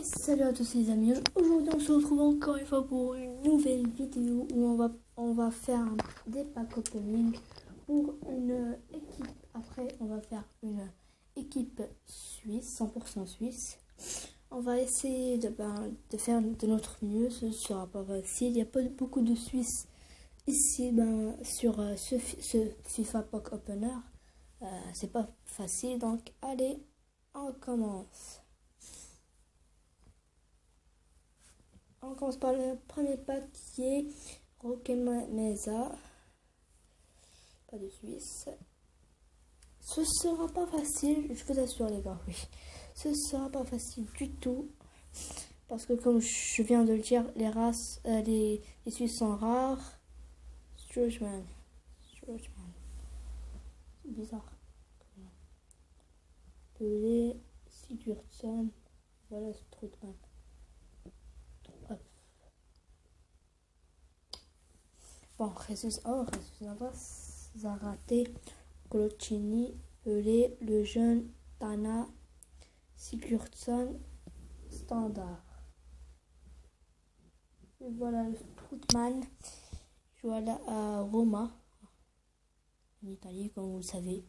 Et salut à tous les amis, aujourd'hui on se retrouve encore une fois pour une nouvelle vidéo où on va faire des packs opening pour une équipe. Après on va faire une équipe suisse, 100% suisse. On va essayer de faire de notre mieux, ce sera pas facile, il n'y a pas beaucoup de Suisses ici sur ce FIFA Pack Opener. C'est pas facile, donc allez, on commence. On commence par le premier pack qui est Roquema Mesa. Pas de Suisse. Ce sera pas facile, je vous assure les gars, oui. Ce sera pas facile du tout. Parce que comme je viens de le dire, les races, les Suisses sont rares. Strootman. C'est bizarre. Pelé, Sigurdsson. Voilà Strootman. Bon, Jesus Navas, Zarate, Colocini, Pelé, le jeune, Tana, Sigurdsson, Standard. Et voilà le Strootman, joue à Roma, en Italie, comme vous le savez.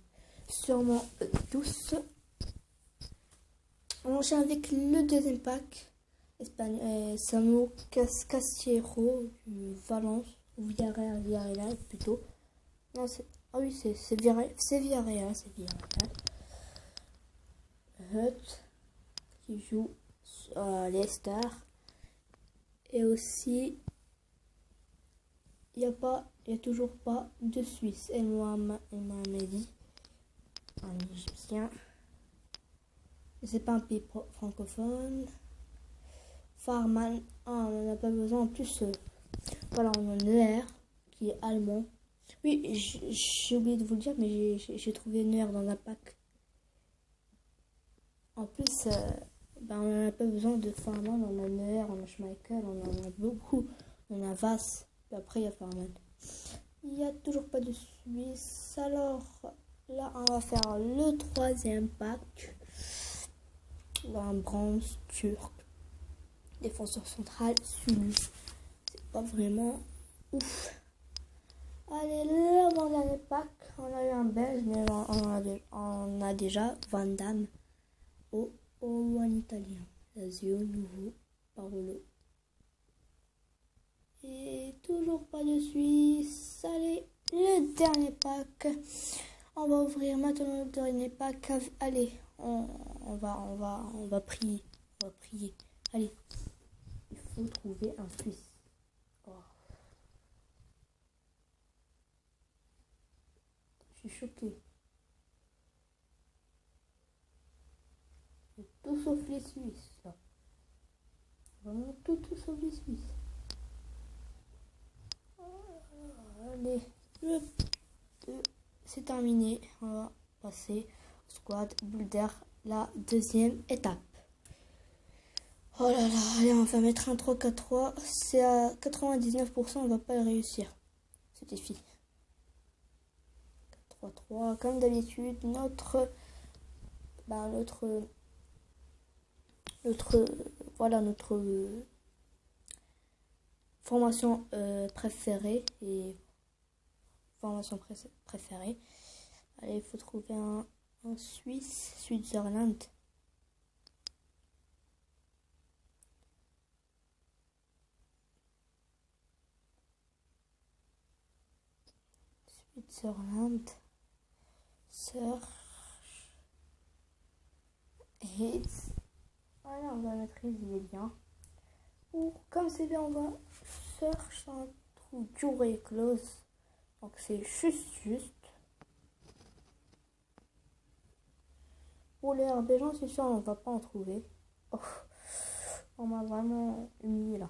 Sûrement tous. On enchaîne avec le deuxième pack. Samu Castillejo du Valence. Ou Villarreal plutôt. Non, c'est Villarreal. Hutt qui joue à Leicester. Et aussi, il n'y a toujours pas de Suisse. El Mohamedi, un Égyptien. C'est pas un pays francophone. Farman, on n'en a pas besoin. En plus, voilà, on a Neuer qui est allemand. Oui, j'ai oublié de vous le dire, mais j'ai trouvé Neuer dans un pack. En plus, on n'en a pas besoin de Farman. On a Neuer, on a Schmeichel, on en a beaucoup. On a Vass, puis après il y a Farman. Il n'y a toujours pas de Suisse. Alors là, on va faire le troisième pack. Un bronze turc. Défenseur central, Sulu. C'est pas vraiment ouf. Allez, l'avant-dernier pack. On a eu un belge, mais on a déjà Van Damme. Ou un italien. Lazio, nouveau, Parolo. Et toujours pas de Suisse. Allez, le dernier pack. On va ouvrir maintenant le dernier pack. Allez, on va prier. Allez, il faut trouver un Suisse. Oh. Je suis choquée. Tout sauf les Suisses. Là. Vraiment tout sauf les Suisses. Allez, c'est terminé. On va passer au squad Boulder, la deuxième étape. Oh là là, allez, on va mettre un 3-4-3. C'est à 99%, on va pas le réussir. Ce défi. 4-3-3, comme d'habitude, notre formation préférée et formation préférée. Allez, il faut trouver un Suisse, Switzerland. Search. Hits. Allez, on va mettre Hits, il est bien. Ou comme c'est bien, on va search un trou durée close. Donc c'est juste. Pour les RB, j'en suis sûr, on va pas en trouver. Oh, on m'a vraiment humilié là.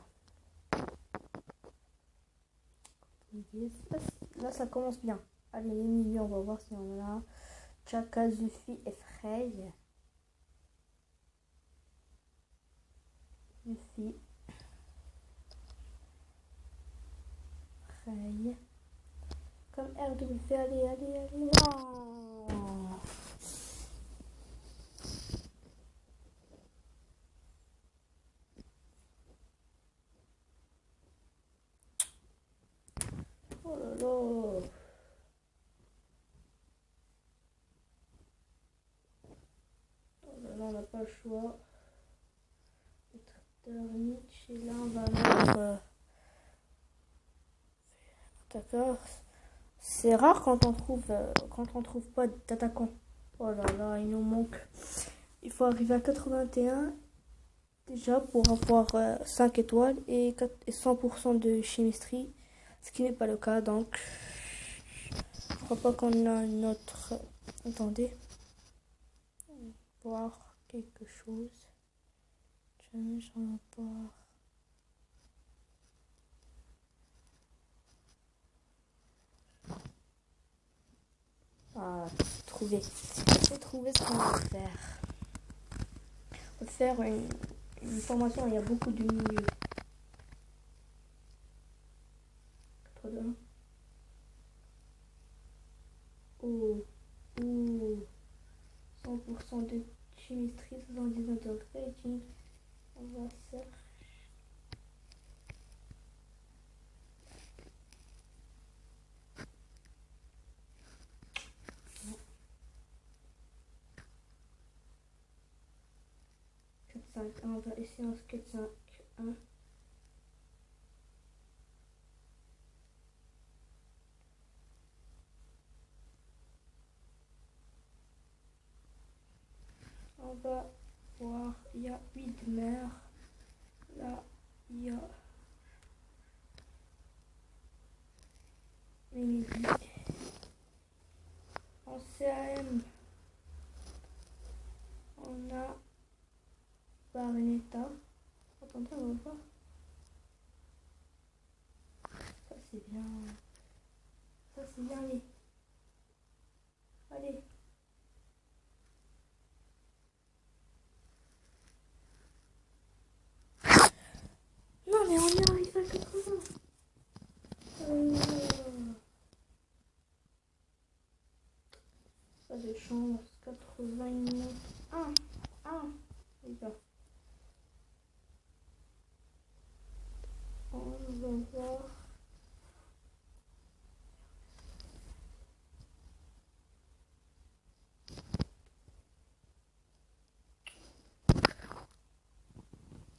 Là, ça commence bien. Allez, les milieux, on va voir si on en a. Chaka, Zufi et Frey. Zufi. Frey. Comme RW, allez. Non. là. Oh là là, on n'a pas le choix. Le traiteur Nietzsche, et là on va mettre... D'accord. C'est rare quand on trouve pas d'attaquant. Oh là là, il nous manque. Il faut arriver à 81 déjà pour avoir 5 étoiles et 100% de chimistrie, ce qui n'est pas le cas, donc je crois pas qu'on a notre... Attendez, voir quelque chose. Challenge rapport. Ah, j'ai trouvé ce qu'on va faire. On va faire une formation où il y a beaucoup de milieux. 81. Oh, oh, 100% de chimistrie, 79 de rating. On va faire 4-5. On va essayer en 4-5-1. On va voir, il y a 8 mers. Là, il y a Mélodie. En CAM, on a Barnetta. Attendez, on va voir. Ça, c'est bien. Ça, c'est bien. Allez. Allez. Non, mais on y arrive à 80. Pas de chance. 81. Les gars. On va voir.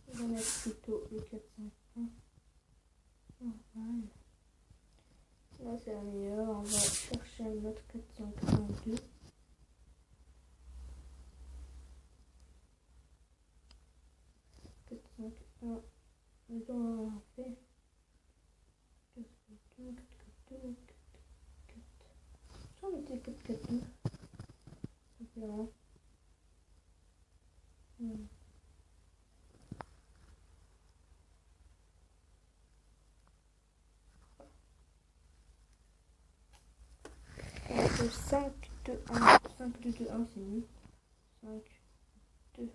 On va mettre plutôt le 4-5-1. Normal. Là, c'est la meilleure. On va chercher un autre 4-5-1-2. Mais on fait 4-4-2, 4-4-2, 4-4. Si on mettait 4-4-2, simplement. On fait 5-2-1. 5-2-2-1, c'est mieux. 5-2-2-1.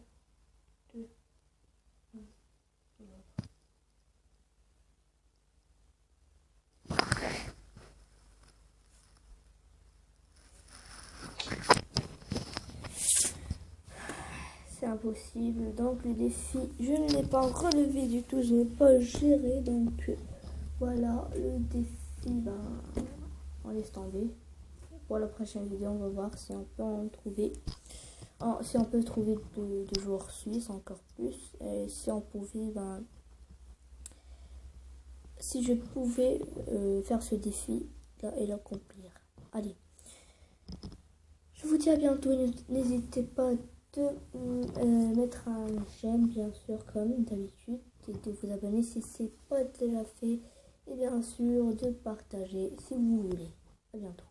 C'est impossible. Donc le défi, je ne l'ai pas relevé du tout, je n'ai pas géré. Donc voilà, le défi, on laisse tomber. Pour la prochaine vidéo, on va voir si on peut en trouver. Si on peut trouver de joueurs suisses encore plus. Et si on pouvait, si je pouvais faire ce défi là et l'accomplir. Allez. Je vous dis à bientôt. N'hésitez pas de mettre un j'aime, bien sûr, comme d'habitude, et de vous abonner si ce n'est pas déjà fait, et bien sûr de partager si vous voulez. À bientôt.